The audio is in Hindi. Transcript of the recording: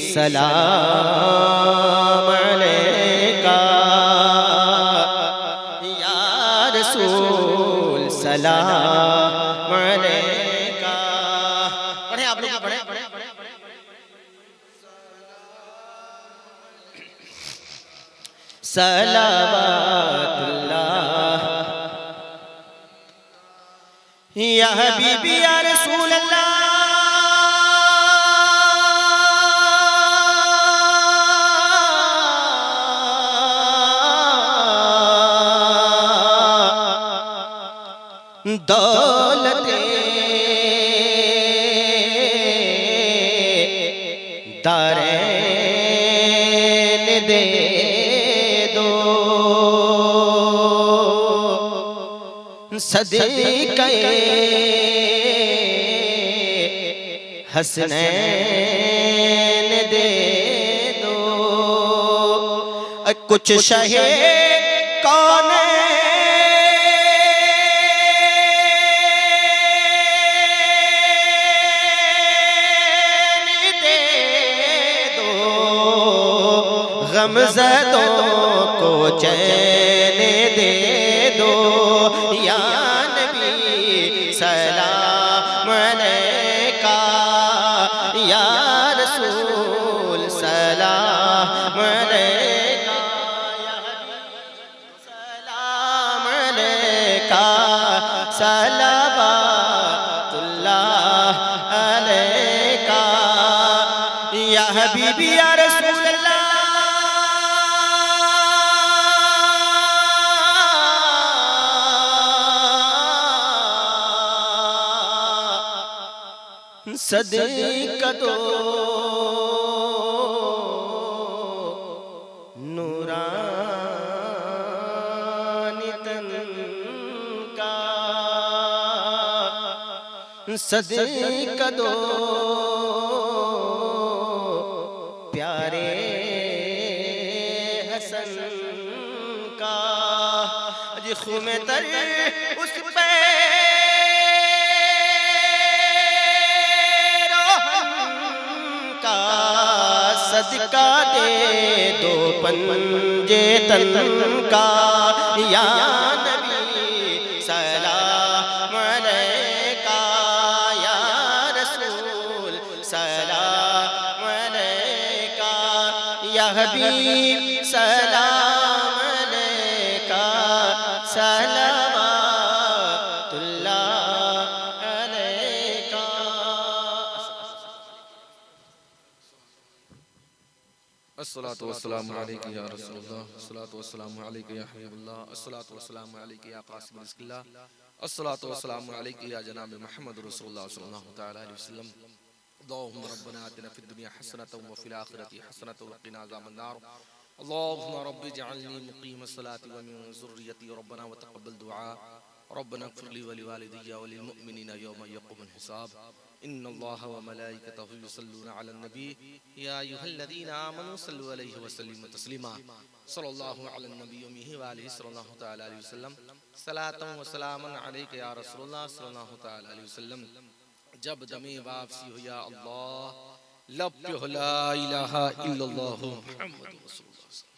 सलाम अलैका या रसूल सलाम अलैका। पढ़े आप लोग पढ़े। सलावतुल्लाह या हबीबी या रसूल अल्लाह। दौलते दारैन दे दो, सदक़े हसनैन दे दो। कुछ शहे कौन गमज़दों को चैन दे दो। या नबी सलाम अलैका या रसूल सलाम अलैका या हबीब सलाम अलैका सलावतुल्लाह अलैका या हबीबी या रसूल अल्लाह। सदक़ा दो नूरानी तन का, सदक़ा दो प्यारे हसन का। अज खुमे तर उस पे सदका दे दो पंजे तन का। या नबी सलाम अलैका या रसूल सलाम अलैका या हबीब सलाम अलैका सलावतुल्लाह अलैका। अस्सलातु वस्सलामु अलैका या रसूलल्लाह, अस्सलातु वस्सलामु अलैका या हबीबल्लाह, अस्सलातु वस्सलामु अलैका या कासिम रिज़्क़िल्लाह, अस्सलातु वस्सलामु अलैका या जनाब मुहम्मद रसूलुल्लाह सल्लल्लाहु तआला अलैहि वसल्लम। अल्लाहुम्मा रब्बना आतिना फिद दुनिया हसनतन व फिल आखिरति हसनतन व क़िना अज़ाबन नार। अल्लाहुम्मा रब्बि जअलनी मुक़ीमस सलाति व मिन ज़ुर्रिय्यति रब्बना व तक़ब्बल दुआ। रब्बना इग़फ़िर ली व लिवालिदैया व लिलमुअ्मिनीना यौमा यक़ूमुल हिसाब। इन्नल्लाह व मलाइकतहु युसल्लूना अलन नबी या अय्युहल्लज़ीना आमनू सल्लु अलैहि व सल्लिमू तस्लीमा। सल्लल्लाहु अलन नबी व आलिहि सल्लल्लाहु तआला अलैहि वसल्लम। सलातन व सलामन अलैका या रसूलल्लाह सल्लल्लाहु तआला अलैहि वसल्लम। जब दमे वापसी हो या अल्लाह, लब पे हो ला इलाहा इल्लल्लाहु मुहम्मदुर रसूलुल्लाह।